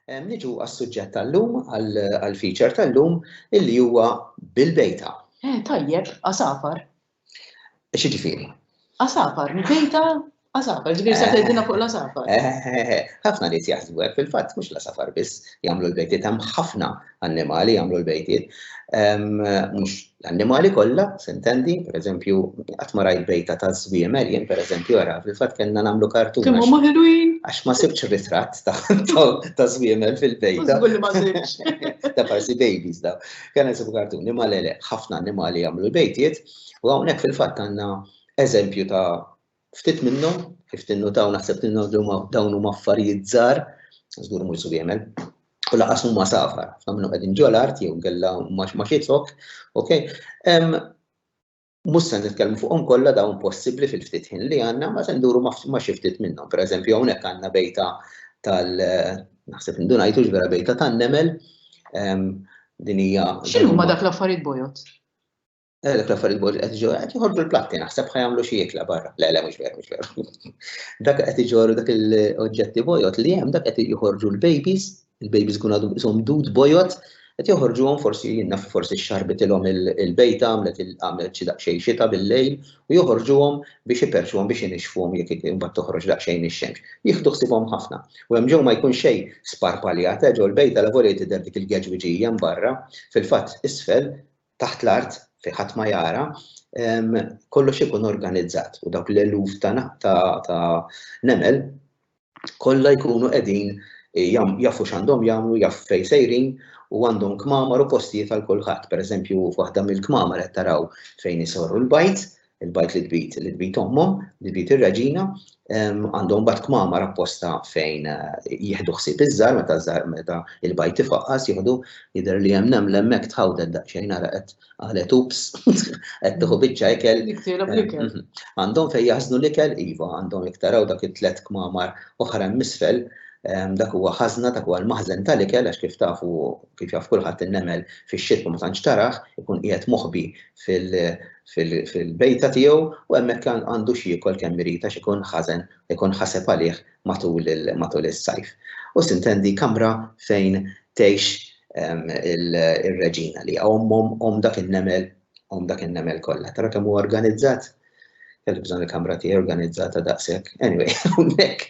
Niġu għas-suġġett tal-lum, għal-feature tal-lum, illi huwa bil-bejta. Tajjeb, asafar. X'jiġifieri? Asafar, bejta, asafar, ġifieri se tgħidilna fuq l-asafar. Ħafna nies jaħsbu hekk, fil-fatt mhux l-asafar biss jagħmlu l-bejtiet, hemm ħafna annimali jagħmlu l-bejtiet. Mhux l-annimali kollha, s'intendi, pereżempju qatt ma rajt bejta ta' żwiemel, jien pereżempju ara, fil-fatt kellna nagħmlu kartun. Kemm huma ħilwin. Għax ma sibx ritratt ta' żwiemel fil-bejta. Żgur li ma sibx. Ta' parsi babies daw. Kien nsibu kartun, imma le ħafna annimali jagħmlu l-bejtiet u hawnhekk fil-fatt għandna eżempju ta' ftit minnhom, kif tinnutaw naħseb dawn huma affarijiet żgħar, żgur mhux żwiemel, u laqas huma safar, ħafna minnhom qegħdin ġol art jew kellha ma xitzok, okej. Mhux se nitkellmu fuqhom kollha dawn possibbli fil-ftit ħin li għandna, ma se nduru ma xi ftit minnhom. Pereżempju hawnhekk għandna bejta naħseb indunajtux vera bejta tan-nemel, din hija. X'inhuma dak l-affarijiet bojot? Dak l-affarijiet bojot qed joħorġu l-platti naħseb ħajamlu xi jekla barra. Le mhux veru. Dak qed iġorru dak il-oġġetti bojot li hemm dak qed joħorġu l-babies, il-babies kun għadhom ishom dud bojot, qed joħorġuhom forsi naf forsi x-xarbitilhom il-bejta għamlet xi daqsxejn xita bil-lejl u joħorġuhom biex iperxuhom biex inixfuhom jekk imbagħad toħroġ daqsxejn ix-xemx. Jieħdu ħsiebhom ħafna. U hemm ġew ma jkun xejn sparpaljat ġew l-bejta la volej tidher dik il-geġwiġija barra, fil-fatt isfel taħt l-art fejn ħadd ma jara, kollox ikun organizzat u dawk l-eluf ta' nemel kollha jkunu qegħdin jafu x'għandhom jagħmlu, jafu fejn sejrin u għandhom kmamar u postijiet għal kulħadd. Pereżempju f'waħda mill-kmamar qed taraw fejn isorru l-bajt li tbit ommhom, li tbit ir-reġina, għandhom mbagħad kmamar apposta fejn jieħdu ħsieb iż-żgħar meta il-bajt ifaqqas jieħdu jidher li hemm neml hemmhekk tħawdet daqsxejn ara qed qalet ups qed tieħu biċċa ikel. Għandhom fejn jaħżnu l-ikel iva, għandhom jekk taraw dak it-tlet kmamar oħra misfel, dak huwa ħażna, dak huwa l-maħżen tal-ikel għax kif tafu kif jaf kulħadd in-nemel fix-xitwa ma tantx taraħ, ikun qiegħed moħħbi fil-bejta tiegħu u hemmhekk għandu xi jiekol kemm irid għax ikun ħażen, ikun ħaseb għalih matul is-sajf. U sintendi kamra fejn tgħix ir-reġina li omm dak in-nemel kollha. Tara kemm huwa organizzat? Kelli bżonn il-kamra tiegħi organizzata daqshekk. Anyway, hawnhekk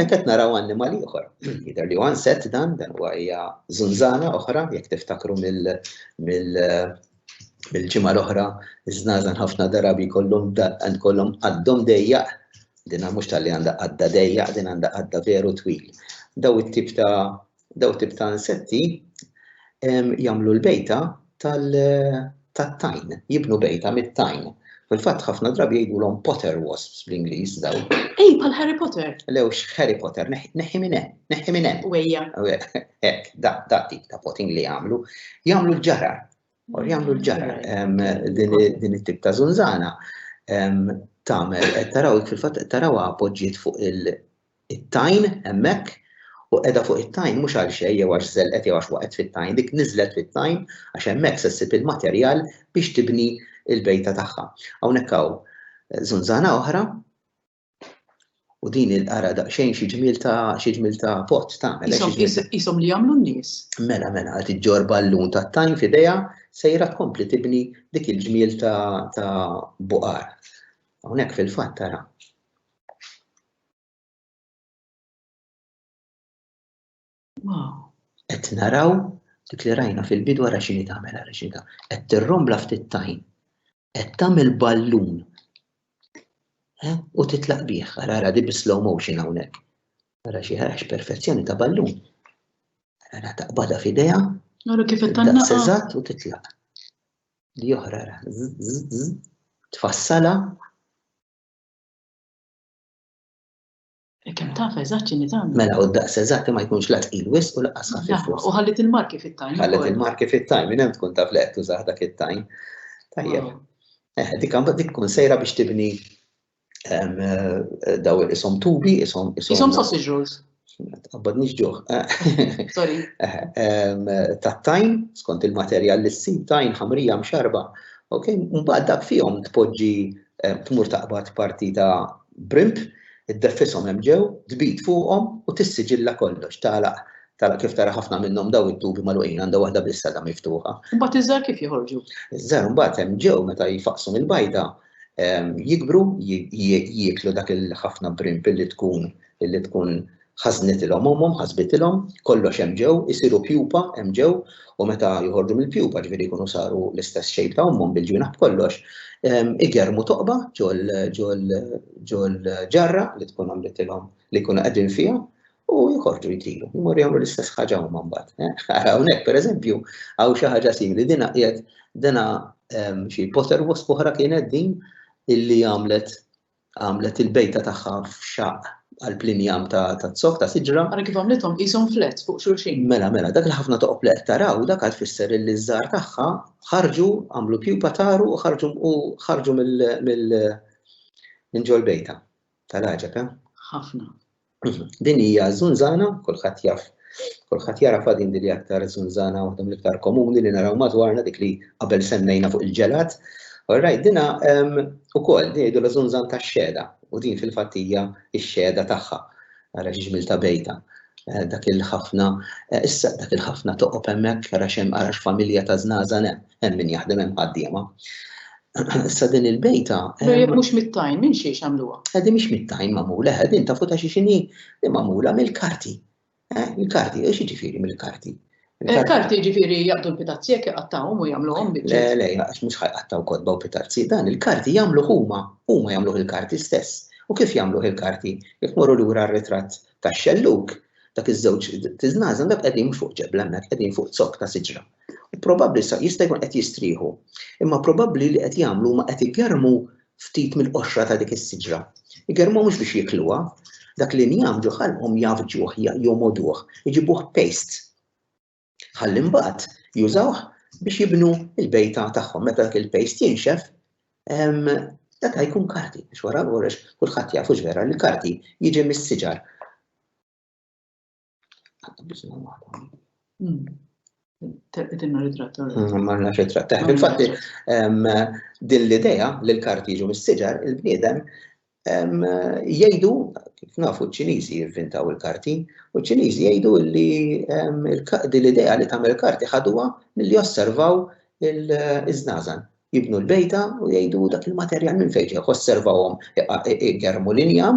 qed naraw annimali oħra. Jidher li one set dan huwa hija żunżana oħra, jekk tiftakru mill-ġimgħa l-oħra, iż-żnażan ħafna drabi jkollhom qaddhom dejjaq, din mhux tal-li għandha qadda dejjaq, din għandha qadda veru twil. Daw it-tip ta' insetti jagħmlu l-bejta tat-tajn, jibnu bejta mit-tajn. Fil-fatt ħafna drabi jgħidulhom Potter wasps bl-Ingliż daw. Bħal Harry Potter. Lewx Harry Potter, neħħi minn hemm. Wejja. Hekk, dak tip ta' potting li jagħmlu l-ġarar. Jagħmlu l-ġarar din it-tip ta' żunżana tagħmel qed taraw fil-fatt tarawha appoġġjiet fuq it-tajn hemmhekk u qiegħda fuq it-tajn mhux għal xejn jew għax żelqet jew għax waqgħet fit-tajn, dik niżlet fit-tajn għax hemmhekk se ssib il-materjal biex tibni il-bejta tagħha. Hawnhekk hawn żunżana oħra u din il-qara daqsxejn xi ġmiel ta' pott tagħmel. Ishom li jagħmlu n-nies. Mela qed iġġor ballun tat-tajn f'idejha sejra tkompli tibni dik il-ġmiel ta' buqar. Hawnhekk fil-fatt tara. Wow. Qed naraw dik li rajna fil-bidu wara x'inhi tagħmel ara x'inhi qed tirrombla ftit tajn. Qed tagħmel ballun. U titlaq bih, ara di bi-slow motion hawnhekk. Ara xi ħaġa perfezzjoni ta' ballun. Ara taqbadha f'idejha. Ara kif it-tannaqa. Eżatt u titlaq. Di oħra ara. Tfassala. Kemm taf eżatt x'inhi tagħmel. Mela u d-daqs eżatt ma jkunx la tqil wisq u laqqas ħafif. U ħallit il-marki fit-tajn. Ħallit il-marki fit-tajn, minn hemm tkun taf li qed tużah dak it-tajn. Tajjeb. Dik tkun sejra biex tibni daw ishom tubi, ishom sausage rolls. Tqabbadniex ġuħ. Sorry. Tat-tajn, skont il-materjal li ssib tajn ħamrija mxarba. Okay, mbagħad dak fihom tpoġġi tmur taqbad parti ta' brimp, iddeffishom hemm ġew, tbit fuqhom u tissiġilla kollox tagħlaq kif tara ħafna minnhom daw it-tubi magħluqin għandha waħda bl-istada miftuħa. Imbagħad iż-żgħar kif joħorġu? Iż-żgħar imbagħad hemm ġew meta jfaqsu mill-bajta jikbru jieklu dak il-ħafna brimpil li tkun ħażnitilhom homhom, ħasbitilhom, kollox hemm ġew, isiru pjupa hemm ġew u meta joħorġu mill-pjupa ġifieri jkunu saru l-istess shape ta' homhom bil-ġienaħ kollox, igermu toqba ġew l-ġarra li tkun għamlitilhom li jkunu qegħdin fiha u jħorġu jtilu, jmorru jagħmlu l-istess ħaġa huma mbagħad. Hawnhekk pereżempju hawn xi ħaġa simili dina xi Potter Wasp oħra kienet din illi għamlet il-bejta tagħha f'xaq għall-plinjam ta' zokk ta' siġra. Ara kif għamlithom qishom flats fuq xulxin. Mela, dak il-ħafna toqob li qed taraw dak qed tfisser li ż-żgħar tagħha ħarġu għamlu pjupa taru u ħarġu minn ġol bejta tal-ħaġa. Ħafna. Din hija żunżana, kulħadd jaraf din li aktar żunżana waħda mill-iktar komuni li naraw madwarna dik li qabel semmejna fuq il-ġelat. Alright, dina ukoll jgħidu l-żunżan tax-xeda u din fil-fatt hija x-xeda tagħha ara ġiġmil ta' bejta. Dak il-ħafna toqob hemmhekk ara x'familja ta' żnażan hemm min jaħdem hemm ħaddiema. Issa din il-bejta. Mhux mit-tajn minn xi għamluha. Din mhix mit-tajn magħmula, din tafu ta' xi xini li magħmula mill-karti. Il-karti, eħx jiġifieri mill-karti? Il-karti ġifieri jaqdu l-pitazzi jekk iqattawhom u jagħmluhom biċċiet. Le, għax mhux ħajqattaw kodba u pitazzi, dan il-karti jagħmlu huma jagħmluh il-karti stess. U kif jagħmluh il-karti? Jekk morru lura r-ritratt tax-xelluk, dak iż-żewġ tiżnażan dak qegħdin mhux fuq ġebla hemmhekk qegħdin fuq zokk ta' siġra. U probabbli jista' jkun qed jistrieħu, imma probabbli li qed jagħmlu ma qed igermu ftit mill-qoxra ta' dik is-siġra. Igermu mhux biex jikluha, dak li jagħmlu ħalhom jafġuh, jomoduh, jiġibuh paste. Ħalli mbagħad jużawh biex jibnu il-bejta tagħhom meta dak il-paste jinxef dak jkun karti biex wara l-għorex kulħadd jafu x'vera li karti jiġi mis-siġar. Terqidilna ritratt. Marna xi ritratt. Fil-fatt din l-idea li l-karti jiġu mis-siġar il-bniedem jgħidu kif nafu ċ-Ċiniżi jivvintaw il-karti u ċ-Ċiniżi jgħidu li din l-idea li tagħmel karti ħaduha milli josservaw il-żnażan. Jibnu l-bejta u jgħidu dak il-materjal minn fejn ġew, osservawhom igermu l-injam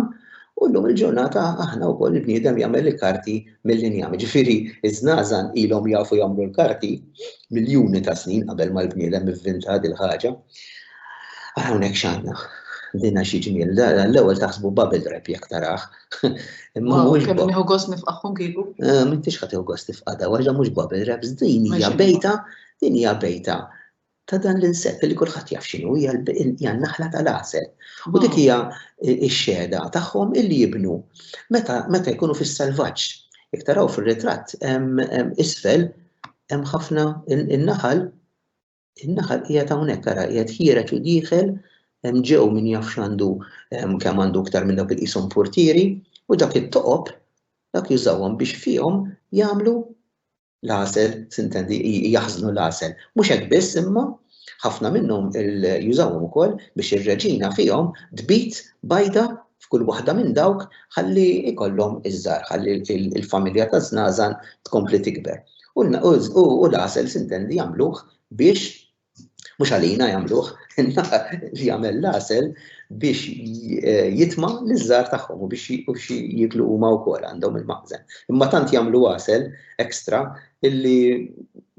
u llum il-ġurnata aħna wkoll il-bniedem jagħmel il-karti mill-injam. Ġifieri iż-żnażan ilhom jafu jagħmlu l-karti miljuni ta' snin qabel ma l-bniedem ivvinta din il-ħaġa. Hawnhekk x'għandna. Dinha xi ġmiel, l-ewwel taħsbu bubble wrap jekk taraħ. Imma mhux kemm nieħu gost nifqagħhom kieku. M'intix ħadd tieħu gost tifqadha, waħda mhux bubble wraps, din hija bejta ta' dan l-insett li kulħadd jaf x'inhu hija n-naħla tal-għasel. U dik hija x-xeda tagħhom illi jibnu meta jkunu fis-selvaġġ. Jekk taraw fir-ritratt isfel hemm ħafna in-naħal qiegħed hawnhekk ara qiegħed ħiereġ u dieħel ġew min jaf x'għandu kemm għandu aktar minn dawk il-qishom portieri u dak it-toqob dak jużawhom biex fihom jagħmlu l-għasel, sintendi jaħżnu l-għasel. Mhux hekk biss imma ħafna minnhom jużawhom ukoll biex ir-reġina fihom tbit bajda f'kull waħda minn dawk ħalli ikollhom iż-żgħar, ħalli il-familja ta' żnażan tkompli tikber. U l-għasel sintendi jagħmluh biex mhux għalina jagħmluh, li jagħmel l-għasel biex jitma' liż-żgħar tagħhom u biex jiklu huma wkoll għandhom il-maħżen. Imma tant jagħmlu għasel ekstra illi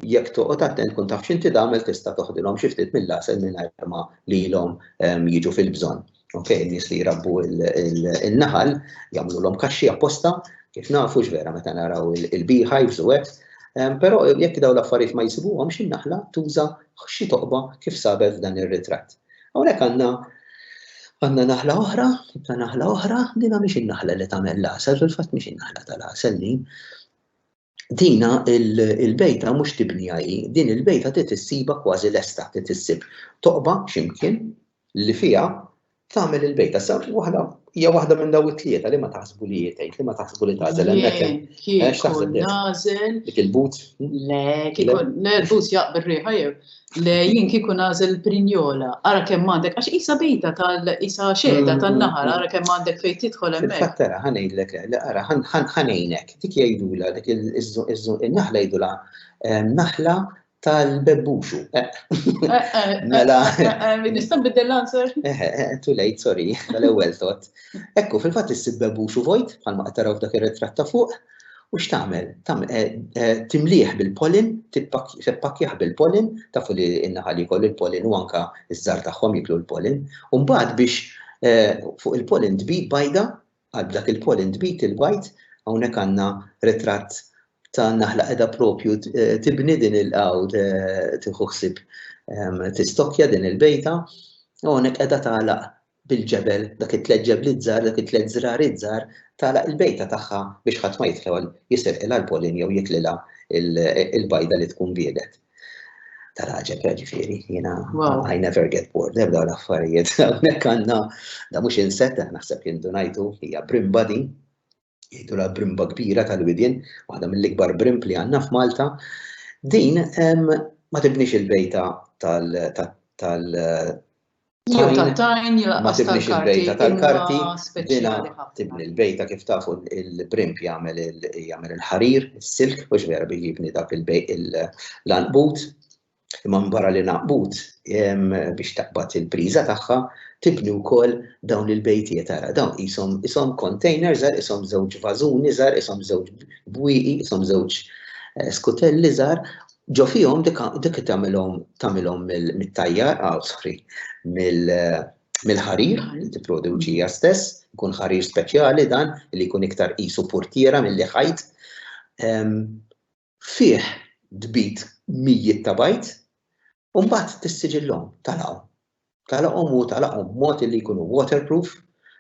jekk toqgħod attent tkun taf x'inti tagħmel tista' toħdilhom xi ftit mill-għasel mingħajr ma lilhom jiġu fil-bżonn. Okej, nies li jrabbu il-naħal jagħmluhom kaxxi apposta kif nafu x'vera meta naraw il-beehives u hekk. Però jekk dawn l-affarijiet ma jsibuhomx in-naħla tuża xi toqba kif sabet f'dan ir-ritratt. Hawnhekk għandna naħla oħra, dinha mhix in-naħla li tagħmel l-għasel, fil-fatt mhix in-naħla tal-għasel din. Dina il-bejta mhux tibniha hi, din il-bejta trid issiba kważi lesta, trid issib toqba x'imkien li fiha tagħmel il-bejta. Sa waħda hija waħda minn daw it-tlieta li ma taħsbu li jgħid, li ma taħsbu li tażel hemmhekk. Kieku nażel. Dik il-but? Le, kieku l-but jaqbel riħa jew. Le jien kieku nażel Prinjola, ara kemm għandek għax isa bejta isa xhieda tan-naħar, ara kemm għandek fejn tidħol hemmhekk. Fil-fatt tara ħanejdlek, ara ħanejnek, dik jgħidula dik il-naħla jgħidula naħla tal-bebbuxu. Mela. Nista' nbiddel l-answer? Too late, sorry, tal-ewwel tot. Ekku, fil-fatt issib bebbuxu vojt, bħalma qed taraw f'dak ir-ritratt ta' fuq, u x'tagħmel? Timlieħ bil-pollen, tippakkjaħ bil-pollen, tafu li n-naħal jkollu l-pollen u anke iż-żar tagħhom jiklu l-pollen, u mbagħad biex fuq il-pollen tbit bajda, għal dak il-pollen tbit il-bajt, hawnhekk għandna ritratt ta' naħla qiegħda propju tibni din il-qawd tieħu ħsieb tistokja din il-bejta, u hawnhekk qiegħda tagħlaq bil-ġebel dak it-tliet ġebliet żgħar, dak it-tliet żrariet żgħar tagħlaq il-bejta tagħha biex ħadd ma jidħol jiserqilha l-pollen jew jitlilha il-bajda li tkun biedet. Tal-ħaġeb ġifieri, jiena I never get bored, ebda l-affarijiet. Hawnhekk għandna da mhux insett, naħseb jindu ngħidu hija brimba din, jgħidulha brimba kbira tal-widien, waħda mill-ikbar brimb li għandna f'Malta. Din ma tibniex il-bejta ma tibniex il-bejta tal-karti, dina tibni il-bejta kif tafu il-brimb jagħmel il-ħarir, is-silk, mhux vera biex jibni dak l-anqbut, imma barra li naqbut biex taqbad il-priża tagħha tibni wkoll dawn il-bejtijiet tara, dawn ishom containers, ishom żewġ vażuni żgħar, ishom żewġ bwieqi, ishom żewġ skutelli żgħar, ġo fihom dik tagħmilhom mit-tajjar, mill-ħarir li tipproduċi hija stess, ikun ħarir speċjali dan li jkun iktar qisu purtiera milli ħajt. Fih dbit mijiet ta' bajt, u mbagħad tissiġillhom talaqhom u talaqhom b'mod li jkunu waterproof,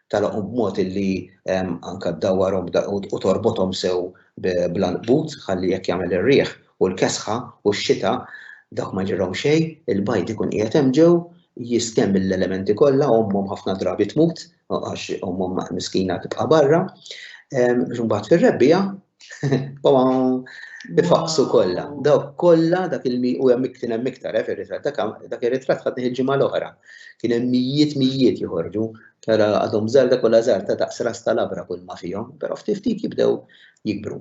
talaqhom b'mod li anke ddawwarhom u torbothom sew bl-anqbut ħalli jekk jagħmel ir-riħ u l-kesħa u x-xita dawk ma ġirhom xejn, il-bajt ikun qiegħed hemm ġew, jiskemm l-elementi kollha, ommhom ħafna drabi tmut għax ommhom miskina tibqa' barra, mbagħad fir-rebbija bifaqsu kollha. Dawk kollha dak u hemm kien hemm iktar fir-ritratt, dak ir-ritratt ħadd il-ġimgħa l-oħra. Kien hemm mijiet joħorġu, tara għadhom żgħar dak kollha żgħar ta' daqs ras tal-abra kull ma fihom, però ftit jibdew jikbru.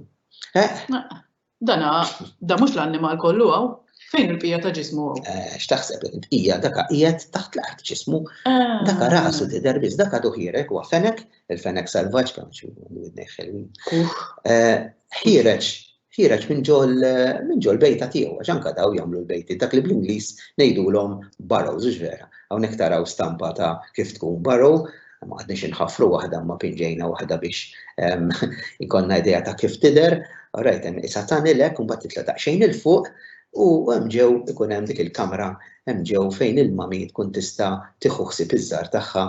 Da mhux l-annimal kollu hawn, fejn il-bqija ta' ġismu hawn? X'taħseb il-bqija dak qiegħed taħt l-art ġismu, dak rasu tidher biss, dak għadu ħierek huwa fenek, il-fenek salvaġġ kemm xi ħelwin. Ħireġ minn ġol bejta tiegħu, għax anke daw jagħmlu l-bejti, dak li bl-Ingliż ngħidulhom burrows, mhux vera. Hawnhekk taraw stampa ta' kif tkun burrow, ma għadniex inħaffru waħda ma pinġejna waħda biex ikonna idea ta' kif tidher, rajt hemm isa tagħmilek u mbagħad titla' daqsxejn il fuq u hemm ġew ikun hemm dik il-kamra hemm ġew fejn il-mami tkun tista' tieħu ħsieb iż-żgħar tagħha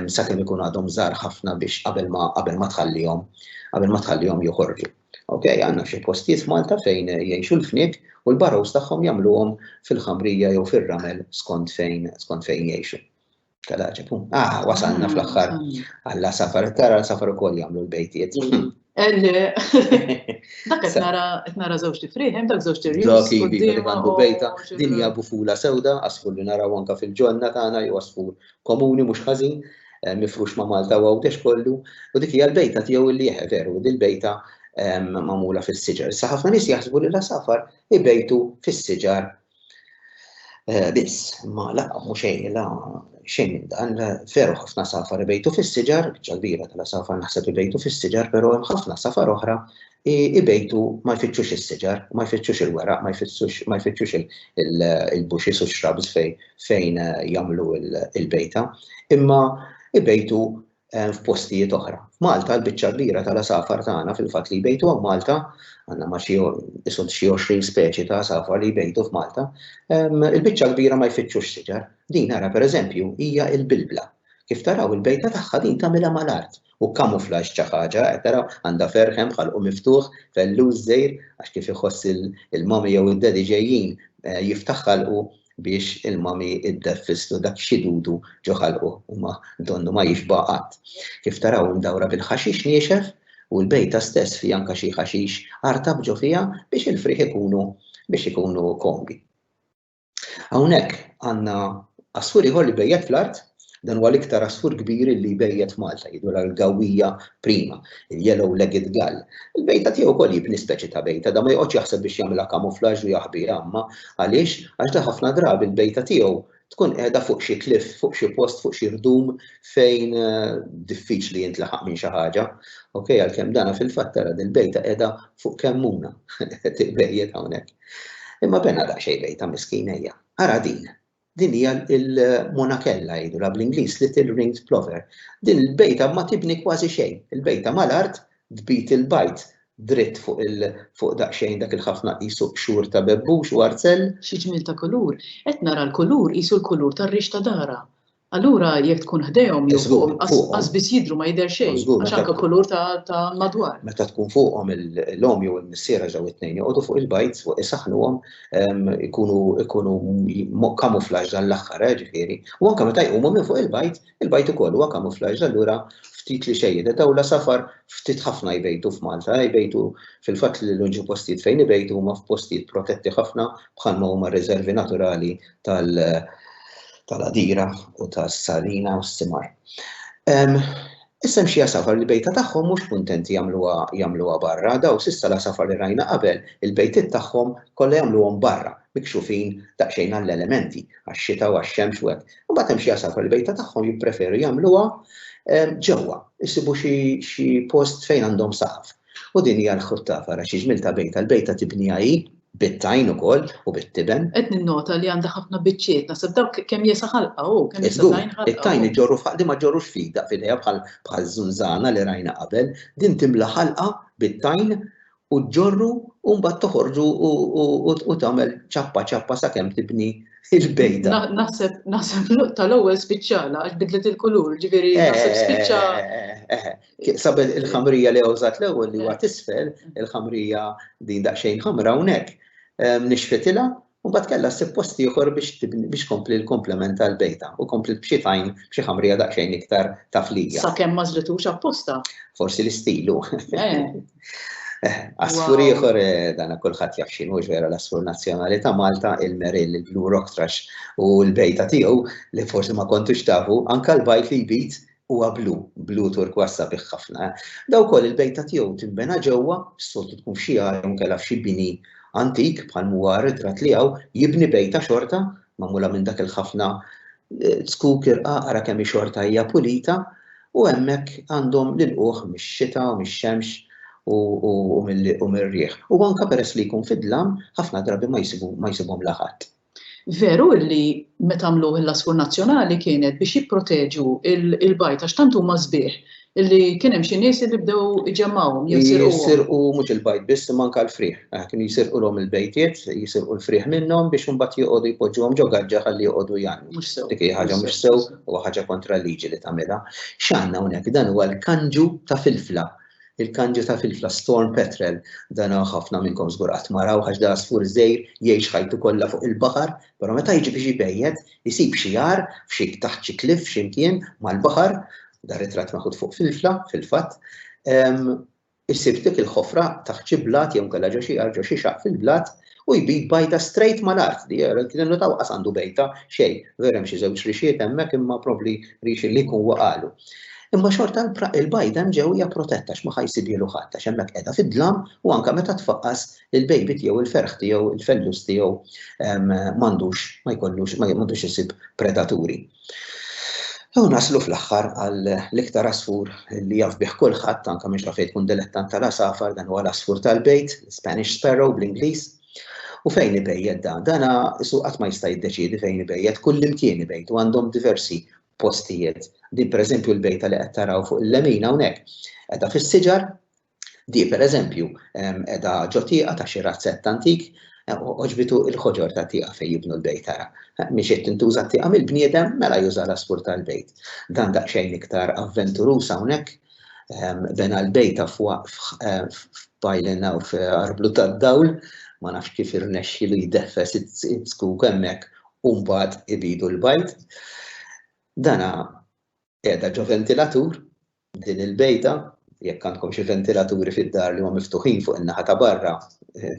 sakemm ikun għadhom żgħar ħafna biex qabel ma tħallihom joħorġu. Okay, għandna xi postijiet f'Malta fejn jgħixu l-fniek u l-burrows tagħhom jagħmluhom fil-ħamrija jew fir-ramel skont fejn jgħixu. Tal-ħaġeb. Wasalna fl-aħħar għalla safar, tara safar ukoll jagħmlu l-bejtijiet. Dak qed nara żewġ tifrieħ, hemm dak żewġ tirrijiet. Dak għandu bejta, din hija bufula sewda, asfur li naraw anke fil-ġonna tagħna jew asfur komuni mhux ħażin, mifrux ma' Malta u għawdex kollu, u dik hija l-bejta tiegħu li veru, din bejta magħmula fis-siġar. Issa ħafna nies jaħsbu li safar ibejtu fis-siġar biss, ma laqgħu mhux xejn minn dan, veru ħafna safar ibejtu fis-siġar, biċċa kbira tal-safar naħseb ibejtu fis-siġar, però hemm ħafna safar oħra ibejtu ma jfittxux is-siġar, ma jfittxux il-weraq, ma jfittxux il-bushes u x-shrubs fejn jagħmlu il-bejta, imma ibejtu f'postijiet oħra. F'Malta l-biċċa kbira tal-safar tagħna fil-fatt li jbejtu hemm Malta, għandna ma xi 20 speċi ta' safar li jbejtu f'Malta, il-biċċa kbira ma jfittxux siġar. Din ara pereżempju hija l-bilbla. Kif taraw il-bejta tagħha din tagħmilha mal-art u kamuflaġġ xi ħaġa, qed taraw għandha ferħem ħalqu miftuħ felluż żgħir għax kif iħoss il-mommy jew id-daddy ġejjin jiftaħ ħalqu biex il-mami iddeffistu dak xidudu ġo ħalqu u ma donnu ma jixbaqat. Kif taraw mdawra bil-ħaxix niexef u l-bejta stess fi anka xi ħaxix artab ġo fija biex il-friħ ikunu kombi. Hawnhekk għandna asfur ieħor li bejjed fl-art, dan huwa l-iktar asfur kbir li bejjed f'Malta, jgħidu l-gawija prima, il-yellow-legged gull. Il-bejta tiegħu wkoll jibni speċi ta' bejta, da ma joqgħodx jaħseb biex jagħmilha kamuflaġġ u jaħbiha imma għaliex għax da ħafna drabi il-bejta tiegħu tkun qiegħda fuq xi kliff, fuq xi post, fuq xi rdum fejn diffiċli jintlaħaq minn xi ħaġa. Okej, għalkemm dana fil-fatt tara il-bejta qiegħda fuq kemmuna tiqbejjed hawnhekk. Imma bena daqsxejn bejta miskinejja. Ara din hija il-monakella jgħidulha bl-Ingliż Little Ringed Plover. Din il-bejta ma tibni kważi xejn. Il-bejta mal-art tbit il-bajt dritt fuq daqsxejn dak il-ħafna qisu xhur ta' bebbux u arzell. Xi ġmiel ta' kulur. Qed nara l-kulur qisu l-kulur tar-rix ta' dara. Allura jekk tkun ħdejhom jew fuqhom qasbis jidhru ma jidher xejn għax anke kulur ta' madwar. Meta tkun fuqhom l-om jew il-missiera ġew it-tnejn joqogħdu fuq il-bajt fuq isaħnuhom ikunu kamuflaġġ għall-aħħar ġifieri. U anke meta jqumu minn fuq il-bajt ukoll huwa kamuflaġġ allura ftit li xejn dawla safar ftit ħafna jbejtu f'Malta, jbejtu fil-fatt li l-unġu postijiet fejn ibejtu huma f'postijiet protetti ħafna bħalma huma riservi naturali tal-Adira u tas-Salina u s-Simar. Issa xi safar li bejta tagħhom mhux kuntenti jagħmluha barra, daw s'issa la safar li rajna qabel, il-bejtiet tagħhom kollha jagħmluhom barra, mikxufin daqsxejn għall-elementi, għax-xita u għax-xemx u hekk. Imbagħad hemm xi safar li bejta tagħhom jippreferu jagħmluha ġewwa, isibu xi post fejn għandhom saqaf. U din hija l-ħuttafa ra xi ġmiel ta' bejta, l-bejta tibniha hi bit-tajn ukoll u bit-tiben. Qed ninnota li għandha ħafna biċċiet, naħseb dawk kemm jesa ħalqa kemm jesa tajn ħalqa. It-tajn iġorru f'ħalqi ma ġorrux fida f'idejha bħal żunżana li rajna qabel, din timla ħalqa bit-tajn u ġorru u mbagħad toħorġu u tagħmel ċappa sakemm tibni il-bejda. Naħseb tal-ewwel spiċċala għax bidlet il-kulur, ġifieri naħseb spiċċa. Sabel il-ħamrija li użat l-ewwel li huwa tisfel, il-ħamrija din daqsxejn ħamra hawnhekk nixfetilha u mbagħad kellha ssib post ieħor biex kompli l-komplement tal-bejta u kompli b'xi tajn b'xi ħamrija daqsxejn iktar taflija. Sakemm ma żlitux apposta. Forsi l-istilu. Asfur ieħor dana kulħadd jaf x'inhu vera l-asfur nazzjonali ta' Malta, il-Merill, il-Blue Rock Thrush u l-bejta tiegħu li forsi ma kontux tafu, anke l-bajt li jbit huwa blu turkwas sabiħ ħafna. Daw ukoll il-bejta tiegħu tinbena ġewwa, s-soltu tkun f'xi għar kellha f'xi bini antik bħal huwa ritrat li hawn jibni bejta xorta magħmula minn dak il-ħafna skuk irqaqra kemm xorta hija pulita u hemmhekk għandhom lilquh mix-xita u mix-xemx u mill-rieħ. U anke peress li jkun fidlam, ħafna drabi ma jsibhom laħat. Veru li meta għamluh l-asfur nazzjonali kienet biex jipproteġu il-bajt għax tant huma sbieħ illi kien hemm xi nies li bdew iġemmawhom jisirqu mhux il-bajt biss imma anke l-frieħ. Kienu jisirqulhom il-bejtiet, jisirqu l-frieħ minnhom biex imbagħad joqogħdu jpoġġuhom ġo gaġġa ħalli joqogħdu jagħmlu. Dik hija ħaġa mhux sew u ħaġa kontra l-liġi li tagħmilha. X'għandna hawnhekk dan huwa l-kanġu ta' filfla. Il-kanġu ta' filfla storm petrel dan ħafna minnkom żgur qatt maraw għax da asfur żgħir jgħix ħajtu kollha fuq il-baħar, però meta jiġi biex jbejjed isib xi jar f'xi taħt xi kliff x'imkien mal-baħar, da ritratt maħud fuq filfla fil-fatt, isib dik il-ħofra taħt xi blat jew kellha ġo xi jar ġo xi xaq fil-blat u jbid bajta straight mal-art li kienu tawqas għandu bejta xejn, vera hemm xi żewġ rixiet hemmhekk imma probbli rixi li jkun waqalu. Imma xorta il-bajda ġewja protetta x'ma ħajsibielu ħadd għax hemmhekk qiegħda fid-dlam u anke meta tfaqqas il-bejbi tiegħu il-ferħ tiegħu il-fellus tiegħu m'għandux isib predaturi. U naslu fl-aħħar għal l-iktar asfur li jaf bih kulħadd anke mhux rafejn tkun dilettant tal-asafar dan huwa l-asfur tal-bejt, Spanish Sparrow bl-Ingliż. U fejn ibejjed dana isu qatt ma jista' jiddeċiedi fejn ibejjed, kull imkien ibejt u għandhom diversi postijiet. Din pereżempju l-bejta li qed taraw fuq il-lemina hawnhekk qiegħda fis-siġar, di pereżempju qiegħda ġo tieqa ta' xi razzett antik, oġbitu l-ħoġor ta' tieqa fejn jibnu l-bejt tara. Mhix qed tintuża tieqa mill-bniedem mela juża l-asfur tal-bejt. Dan daqsxejn iktar avventurus hawnhekk bena l-bejta f'Bajlina u f'Arblu tad-Dawl, ma nafx kif irnexxielu jdeffes it-skuk hemmhekk u mbagħad ibidu l-bajt. Dana qiegħda ġo ventilatur din il-bejta, jekk għandkom xi ventilaturi fid-dar li huma miftuħin fuq in-naħa ta' barra,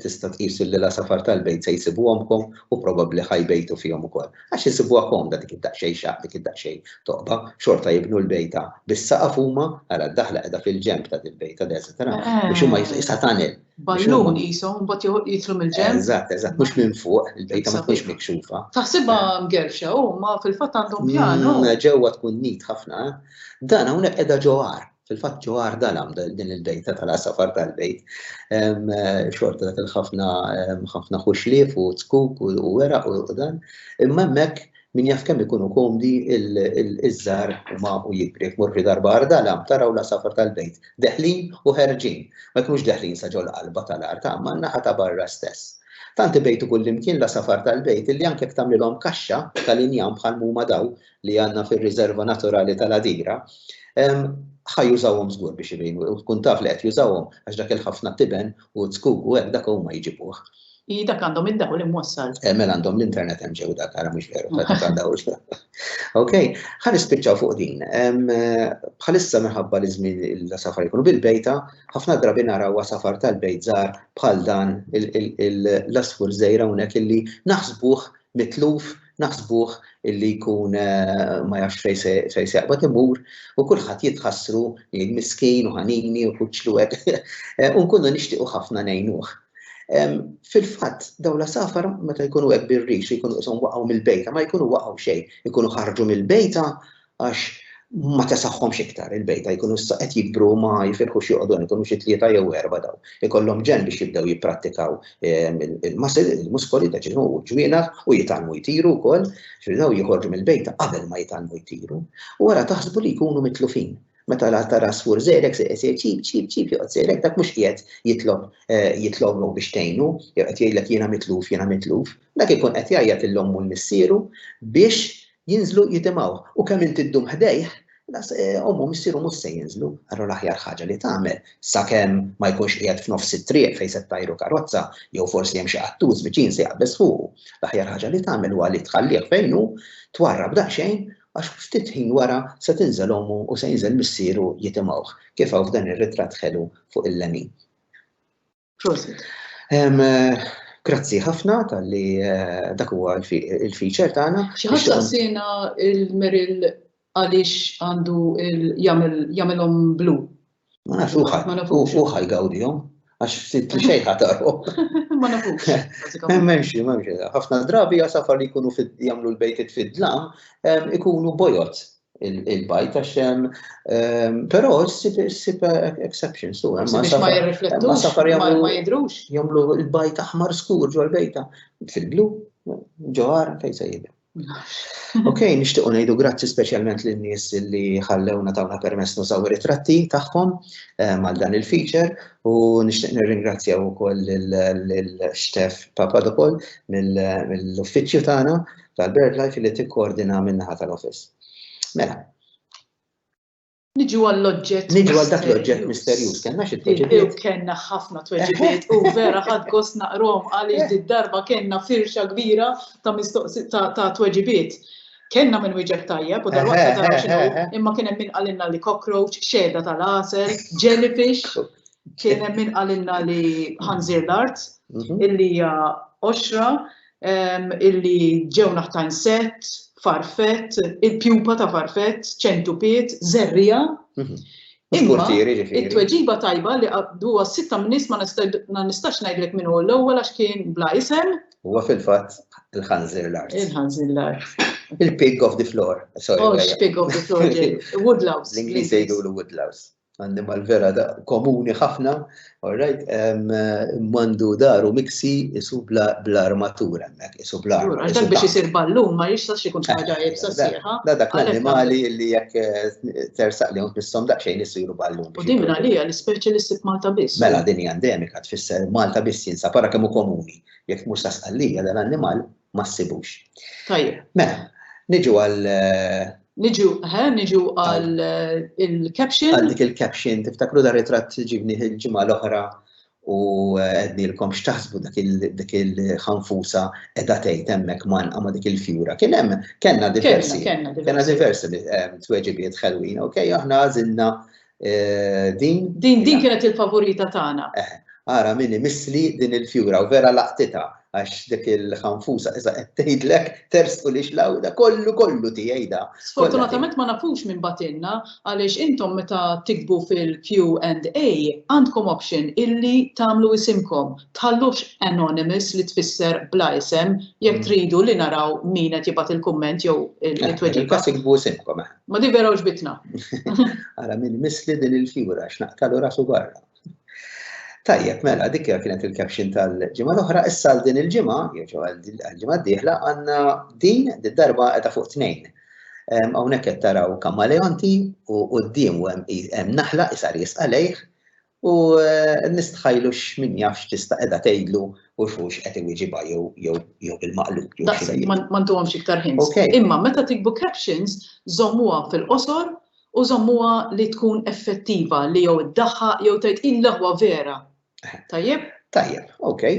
tista' tqisu li l-asafar tal-bejt se jsibuhomkom u probabbli ħajbejtu fihom ukoll. Għax isibuha komda dik id-daqsxejn xaq, dik id-daqsxejn toqba, xorta jibnu l-bejta bis-saqaf huma ara d-daħla qiegħda fil-ġenb ta' il-bejta deżitera biex huma jista' tanel. Ballun qishom mbagħad jitlu mill-ġenb. Eżatt, mhux minn fuq, il-bejta ma tkunx mikxufa. Taħsibha mgerxa huma fil-fatt għandhom pjanu. Ġewwa tkun nit ħafna. Dan hawnhekk qiegħda ġewwar. Fil-fatt ġewwar dalam din il-bejta tal-asafar tal-bejt. Xorta dak ħafna xuxlief u tkuk u weraq u dan. Imma hemmhekk min jaf kemm ikunu komdi iż-żar u jikbrek murri darba dalam taraw l-asafar tal-bejt. Deħlin u ħerġin. Ma jkunux deħlin sa ġol qalba tal-art, ma naħa ta' barra stess. Tanti bejtu kullimkien l-asafar tal-bejt illi anke tagħmlilhom kaxxa tal-injam bħal huma daw li għandna fir-riserva naturali tal-Adira. ħajjużawhom żgur biex ibejnu u tkun taf li qed jużawhom għax dak il-ħafna tiben u tkuk u hekk dak huma jġibuh. Dak għandhom id-dawl imwassal. Mela għandhom l-internet hemm ġew dak ara mhux veru dak għandhom. Okej, ħa nispiċċaw fuq din. Bħalissa minħabba li żmien l-safar jkunu bil-bejta, ħafna drabi naraw safar tal-bejt żgħar bħal dan l-asfur żejra hawnhekk illi naħsbuh mitluf, naħsbuh illi jkun ma jafx fejn se jaqbad imur u kulħadd jitħassru li miskin u ħanini u kuċlu hekk u nkunu nixtiequ ħafna ngħinuh. Fil-fatt dawn l-asafar meta jkunu hekk bir-rix jkunu qishom waqgħu mill-bejta ma jkunu waqgħu xejn, jkunu ħarġu mill-bejta għax ma tesaħħomx iktar il-bejta, jkunu issa qed jikbru ma jifirħux joqogħdu jkunu xi tlieta jew erba' daw. Ikollhom ġen biex jibdew jipprattikaw il-muskoli ta' ġismu u ġwiena u jitalmu jtiru wkoll, daw jħorġu mill-bejta qabel ma jitalmu jtiru. U wara taħsbu li jkunu mitlufin. Meta tara sfur żejrek se ċib joqgħod żejrek dak mhux qiegħed jitloblu biex tgħinu, jew qed jgħidlek jiena mitluf. Dak ikun qed jgħajjat il-lom u l-missieru biex jinżlu jitimgħu. U kemm inti ddum ħdejh, ommu missieru mhux se jinżlu, ara l-aħjar ħaġa li tagħmel sakemm ma jkunx qiegħed f'nofs it-triq fejn se ttajru karozza jew forsi hemm xi qattuż viċin se jaqbeż fuqu. L-aħjar ħaġa li tagħmel huwa li tħallih fejn hu twarrab daqsxejn għax ftit ħin wara se tinżel ommu u se jinżel missieru jitimgħuh. Kif hawn f'dan ir-ritratt ħelu fuq il-lemin. Grazzi ħafna tal-li dak huwa il-feature tagħna. Xi ħadd saqsina il-Merrill għaliex għandu jagħmelhom blu. Ma nafux u ħajgawdihom għax ftit li xejn ħatarhom. Ma nafux. M'hemmx. Ħafna drabi safar li jkunu jagħmlu l-bejtiet fid-dlam ikunu bojot il-bajt għax però ssib exceptions tu. Ma jirriflettux, ma jidrux. Jagħmlu l-bajt aħmar skur ġo l-bejta fil-blu ġewwar fejn se jibda. Okej, nixtiequ ngħidu grazzi speċjalment lin-nies li ħallewna tawna permess nużaw ir-ritratti tagħhom mal dan il-feature u nixtieq nirringrazzjaw ukoll lil-Stef Papadopol mill-uffiċċju tagħna tal-BirdLife li tikkoordina min-naħa tal-office. Mela. Niġu għall-oġġett. Niġu għal dak l-oġġett misterjuż, kellna xi tweġibiet. Kenna ħafna tweġibiet u vera ħadd gost naqrom għaliex di-darba kellna firxa kbira ta' tweġibiet. Kenna minn wieġeb tajjeb u dalwaqt taraw x'inhu, imma kien hemm min qalilna li cockroach, xeda tal-għasel, jellyfish, kien hemm min qalilna li ħanżir l-art, illi hija oxra, illi ġew naħta insett, farfett, il-pjupa ta' farfett, ċentupiet, zerrija. Imma it-tweġiba tajba li huwa sitta nies ma nistax ngħidlek min hu l-ewwel għax kien bla isem. Huwa fil-fatt il-ħanżir l-art. Il-ħanżir l-art. Il-pig of the floor. Pig of the floor, woodlouse. L-Ingliż jgħidu woodlouse. Animal vera da komuni ħafna, alright, mandu daru miksi isu bl-armatura hemmhekk, isu bl-arma. Għax biex isir ballun ma jistax ikun xi ħaġa jibsa sieħa. Dak l-annimali li jekk tersaq li bissom daqsxejn isiru ballun. U din għalija l-speċjalisti f'Malta biss. Mela din hija endemika tfisser Malta biss jinsa para kemm hu komuni. Jekk mhux tasqallija dan l-annimal ma ssibux. Tajjeb. Mela, niġu għal Niġu għal il-caption. Għal dik il-caption, tiftakru da ritratt ġibni il-ġimgħa l-oħra u għednilkom x'taħsbu dak il-ħanfusa edha tgħid hemmhekk ma dik il-fjura. Kellna diversi tweġibiet ħelwin, okej, aħna għażilna din kienet il-favorita tagħna. Ara minni misli din il-fjura u vera laqtita għax dik il-ħanfusa iżda qed tgħidlek tersqu li xlawda kollu tiegħi da. Sfortunatament ma nafux minn batinna għaliex intom meta tikbu fil-Q&A għandkom option illi tagħmlu isimkom. Tħallux anonymous li tfisser bla isem jekk tridu li naraw min qed jibgħat il-kumment jew it-tweġiba. Kas ikbu isimkom. Ma di vera bitna. Ara min misli din il-fjura x'naqtalu rasu barra. Tajjeb, mela, dik kienet il-caption tal-ġimgħa l-oħra, issa għal din il-ġimgħa, jew għal-ġimgħa d-dieħla għandna din darba qiegħda fuq tnejn. Hawnhekk qed taraw kamaleonti u qudiemu hemm naħla isar jisqalejh u nistħajlu x'min jafx tista' qiegħda tgħidlu u xhux qed iwieġibha jew bil-maqlub. Ma ntuhomx iktar hints. Imma meta tikbu captions żommuha fil-qosor u żommuha li tkun effettiva li jew iddaħħaq jew tgħid il-leħwa vera. Tajjeb? Tajjeb, okej.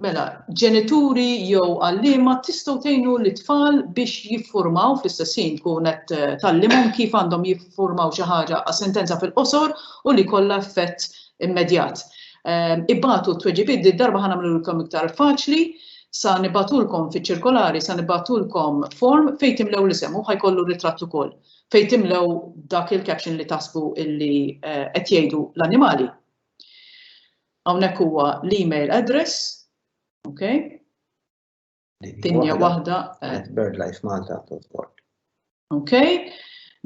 Mela, ġenituri jew għalliema tistgħu tgħinu l-tfal biex jiffurmaw fl-istessin tkun qed tallimhom kif għandhom jiffurmaw xi ħaġa għas-sentenza fil-qosor u li jkollha effett immedjat. Ibbagħtu t-tweġibiet darba ħanagħmlulkom iktar faċli, sa nibgħatulkom fiċ-ċirkolari, sa nibgħatulkom form fejn timlew l-isem u ħajkollu ritratt ukoll. Fejn timlew dak il-caption li tasbu illi qed jgħidu l-annimali. Hawnhekk huwa l-email address, okay? Dinja waħda birdlifemalta.org. Okay?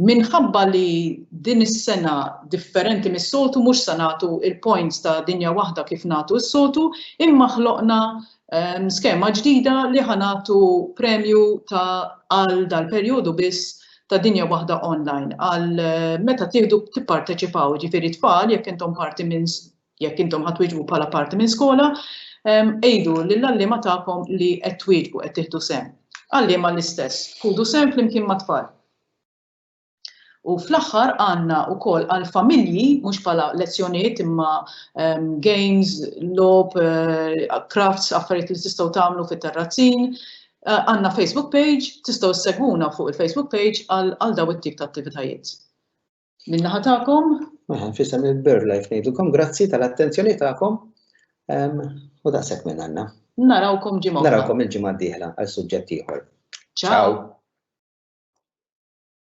Minħabba li din is-sena differenti mis-soltu mhux se nagħtu il-points ta' dinja waħda kif nagħtu s-soltu, imma ħloqna skema ġdida li ħanatu premju għal dal-perjodu biss ta' dinja waħda online għal meta tieħdu tipparteċipaw, ġifieri tfal jekk intom ħatwieġbu bħala parti minn skola, ejdu lill-allima tagħkom li qed twieġbu qed tieħdu sehem. Allima l-istess, ħudu sehem flimkien ma' tfal. U fl-aħħar għandna wkoll għal familji mhux bħala lezzjonijiet imma games, lob, crafts, affarijiet li tistgħu tagħmlu fit-terrazzin. Għandna Facebook page, tistgħu segwuna fuq il-Facebook page għal daw it-tip ta' attivitajiet. Min-naħa tagħkom? Fisem il-BirdLife ngħidulkom grazzi tal-attenzjoni tagħkom u daqshekk minn għandna. Narawkom ġimgħa. Narawkom il-ġimgħa d-dieħla għal suġġett ieħor. Ciao.